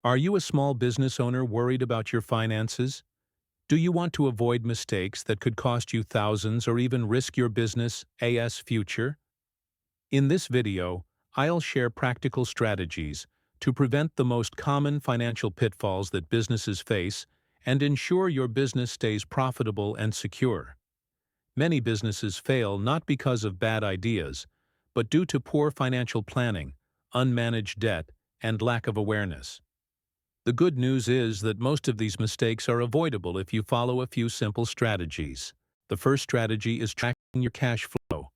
Are you a small business owner worried about your finances? Do you want to avoid mistakes that could cost you thousands or even risk your business's future? In this video, I'll share practical strategies to prevent the most common financial pitfalls that businesses face and ensure your business stays profitable and secure. Many businesses fail not because of bad ideas, but due to poor financial planning, unmanaged debt, and lack of awareness. The good news is that most of these mistakes are avoidable if you follow a few simple strategies. The first strategy is tracking your cash flow.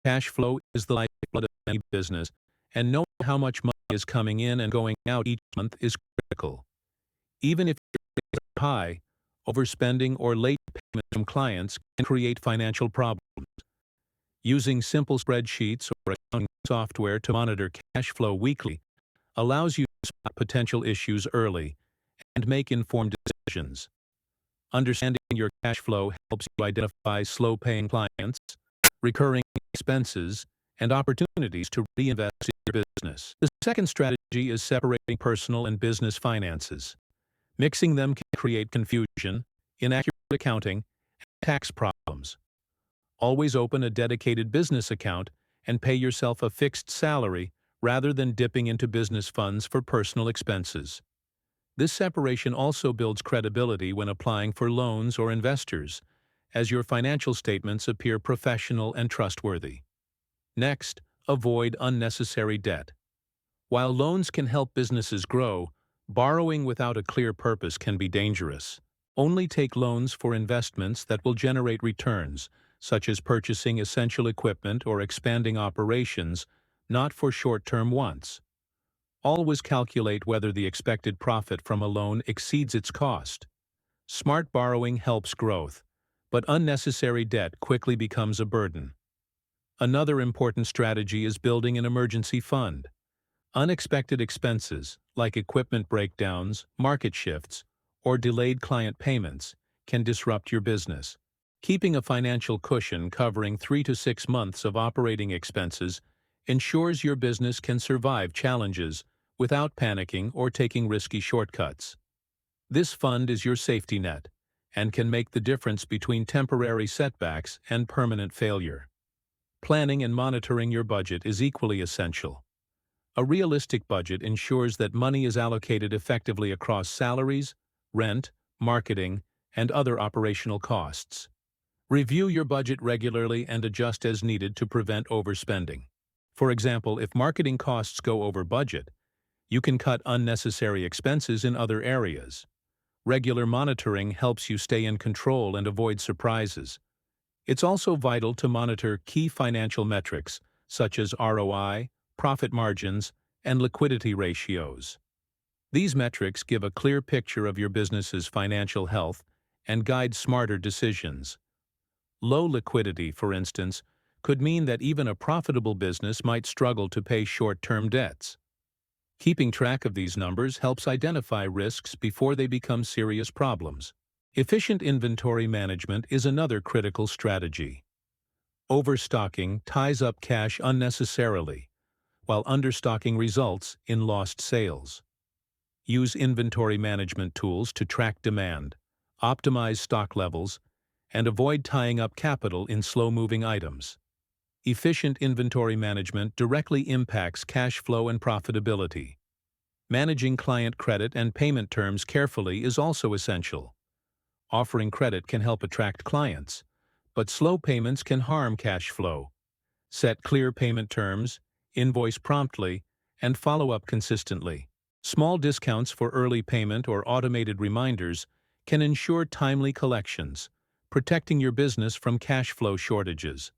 Cash flow is the lifeblood of any business, and knowing how much money is coming in and going out each month is critical. Even if your rates are high, overspending or late payments from clients can create financial problems. Using simple spreadsheets or accounting software to monitor cash flow weekly allows you to spot potential issues early and make informed decisions. Understanding your cash flow helps you identify slow-paying clients, recurring expenses, and opportunities to reinvest in your business. The second strategy is separating personal and business finances. Mixing them can create confusion, inaccurate accounting, and tax problems. Always open a dedicated business account and pay yourself a fixed salary rather than dipping into business funds for personal expenses. This separation also builds credibility when applying for loans or investors, as your financial statements appear professional and trustworthy. Next, avoid unnecessary debt. While loans can help businesses grow, borrowing without a clear purpose can be dangerous. Only take loans for investments that will generate returns, such as purchasing essential equipment or expanding operations, not for short-term wants. Always calculate whether the expected profit from a loan exceeds its cost. Smart borrowing helps growth, but unnecessary debt quickly becomes a burden. Another important strategy is building an emergency fund. Unexpected expenses, like equipment breakdowns, market shifts, or delayed client payments, can disrupt your business. Keeping a financial cushion covering 3 to 6 months of operating expenses ensures your business can survive challenges without panicking or taking risky shortcuts. This fund is your safety net and can make the difference between temporary setbacks and permanent failure. Planning and monitoring your budget is equally essential. A realistic budget ensures that money is allocated effectively across salaries, rent, marketing, and other operational costs. Review your budget regularly and adjust as needed to prevent overspending. For example, if marketing costs go over budget, you can cut unnecessary expenses in other areas. Regular monitoring helps you stay in control and avoid surprises. It's also vital to monitor key financial metrics such as ROI, profit margins, and liquidity ratios. These metrics give a clear picture of your business's financial health and guide smarter decisions. Low liquidity, for instance, could mean that even a profitable business might struggle to pay short-term debts. Keeping track of these numbers helps identify risks before they become serious problems. Efficient inventory management is another critical strategy. Overstocking ties up cash unnecessarily, while understocking results in lost sales. Use inventory management tools to track demand, optimize stock levels, and avoid tying up capital in slow-moving items. Efficient inventory management directly impacts cash flow and profitability. Managing client credit and payment terms carefully is also essential. Offering credit can help attract clients, but slow payments can harm cash flow. Set clear payment terms, invoice promptly, and follow up consistently. Small discounts for early payment or automated reminders can ensure timely collections, protecting your business from cash flow shortages.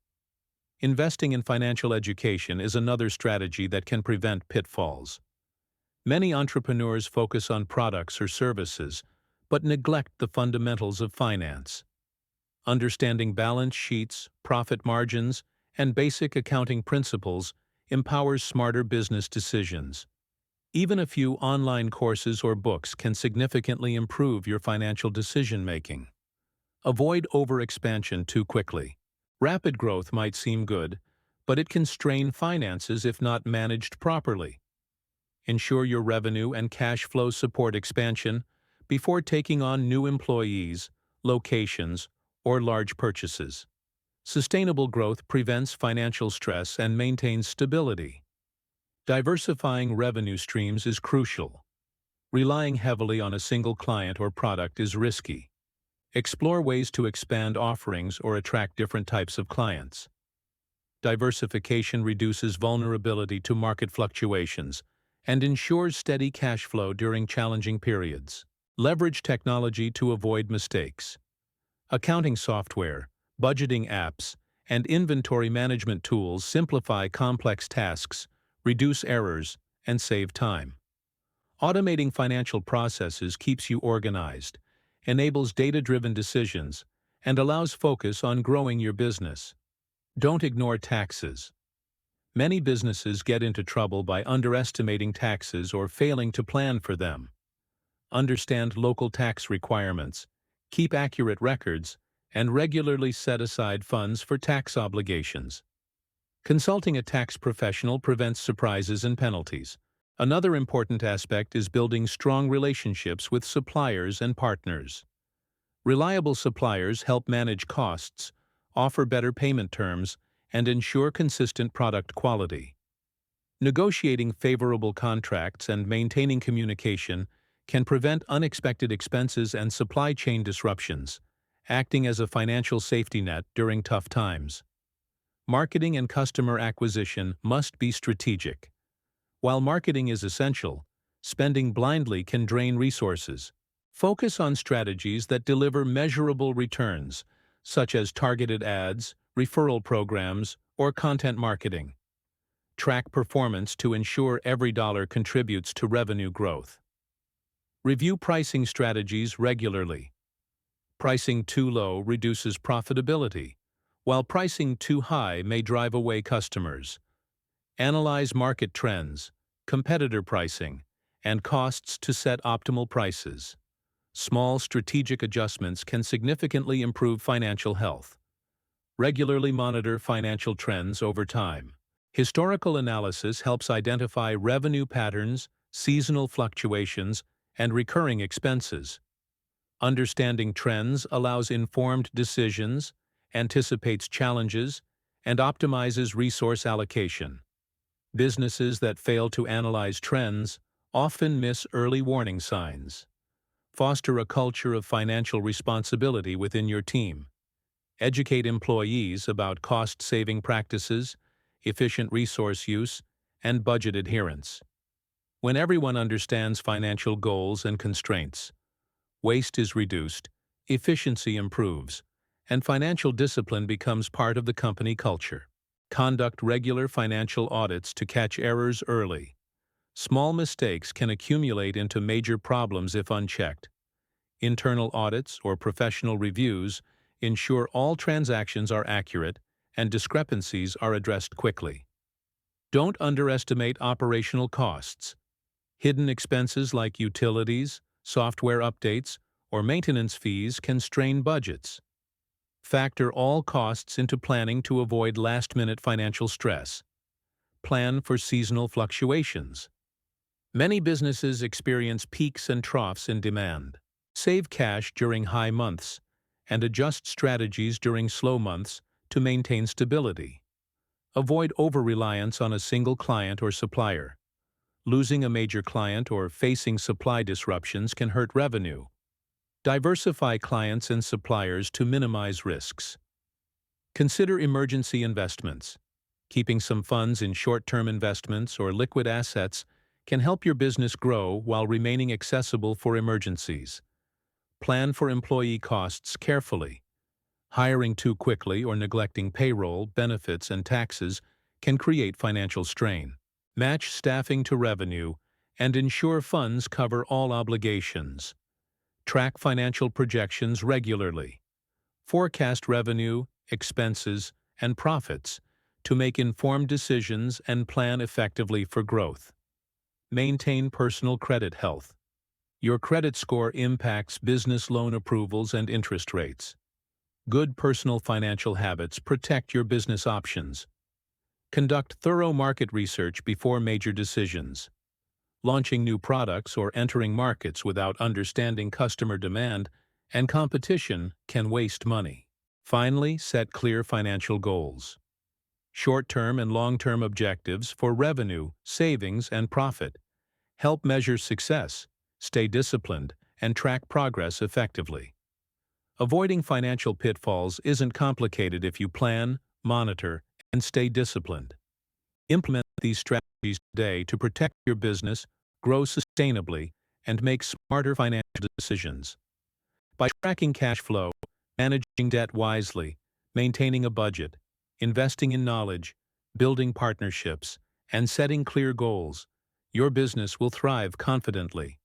Investing in financial education is another strategy that can prevent pitfalls. Many entrepreneurs focus on products or services, but neglect the fundamentals of finance. Understanding balance sheets, profit margins, and basic accounting principles empowers smarter business decisions. Even a few online courses or books can significantly improve your financial decision-making. Avoid overexpansion too quickly. Rapid growth might seem good, but it can strain finances if not managed properly. Ensure your revenue and cash flow support expansion before taking on new employees, locations, or large purchases. Sustainable growth prevents financial stress and maintains stability. Diversifying revenue streams is crucial. Relying heavily on a single client or product is risky. Explore ways to expand offerings or attract different types of clients. Diversification reduces vulnerability to market fluctuations and ensures steady cash flow during challenging periods. Leverage technology to avoid mistakes. Accounting software, budgeting apps, and inventory management tools simplify complex tasks, reduce errors, and save time. Automating financial processes keeps you organized, enables data-driven decisions, and allows focus on growing your business. Don't ignore taxes. Many businesses get into trouble by underestimating taxes or failing to plan for them. Understand local tax requirements, keep accurate records, and regularly set aside funds for tax obligations. Consulting a tax professional prevents surprises and penalties. Another important aspect is building strong relationships with suppliers and partners. Reliable suppliers help manage costs, offer better payment terms, and ensure consistent product quality. Negotiating favorable contracts and maintaining communication can prevent unexpected expenses and supply chain disruptions, acting as a financial safety net during tough times. Marketing and customer acquisition must be strategic. While marketing is essential, spending blindly can drain resources. Focus on strategies that deliver measurable returns, such as targeted ads, referral programs, or content marketing. Track performance to ensure every dollar contributes to revenue growth. Review pricing strategies regularly. Pricing too low reduces profitability, while pricing too high may drive away customers. Analyze market trends, competitor pricing, and costs to set optimal prices. Small strategic adjustments can significantly improve financial health. Regularly monitor financial trends over time. Historical analysis helps identify revenue patterns, seasonal fluctuations, and recurring expenses. Understanding trends allows informed decisions, anticipates challenges, and optimizes resource allocation. Businesses that fail to analyze trends often miss early warning signs. Foster a culture of financial responsibility within your team. Educate employees about cost-saving practices, efficient resource use, and budget adherence. When everyone understands financial goals and constraints, waste is reduced, efficiency improves, and financial discipline becomes part of the company culture. Conduct regular financial audits to catch errors early. Small mistakes can accumulate into major problems if unchecked. Internal audits or professional reviews ensure all transactions are accurate and discrepancies are addressed quickly. Don't underestimate operational costs. Hidden expenses like utilities, software updates, or maintenance fees can strain budgets. Factor all costs into planning to avoid last-minute financial stress. Plan for seasonal fluctuations. Many businesses experience peaks and troughs in demand. Save cash during high months and adjust strategies during slow months to maintain stability. Avoid over-reliance on a single client or supplier. Losing a major client or facing supply disruptions can hurt revenue. Diversify clients and suppliers to minimize risks. Consider emergency investments. Keeping some funds in short-term investments or liquid assets can help your business grow while remaining accessible for emergencies. Plan for employee costs carefully. Hiring too quickly or neglecting payroll, benefits, and taxes can create financial strain. Match staffing to revenue and ensure funds cover all obligations. Track financial projections regularly. Forecast revenue, expenses, and profits to make informed decisions and plan effectively for growth. Maintain personal credit health. Your credit score impacts business loan approvals and interest rates. Good personal financial habits protect your business options. Conduct thorough market research before major decisions. Launching new products or entering markets without understanding customer demand and competition can waste money. Finally, set clear financial goals. Short-term and long-term objectives for revenue, savings, and profit. Help measure success, stay disciplined, and track progress effectively. Avoiding financial pitfalls isn't complicated if you plan, monitor, and stay disciplined. Implement these strategies today to protect your business, grow sustainably, and make smarter financial decisions. By tracking cash flow, managing debt wisely, maintaining a budget, investing in knowledge, building partnerships, and setting clear goals, your business will thrive confidently.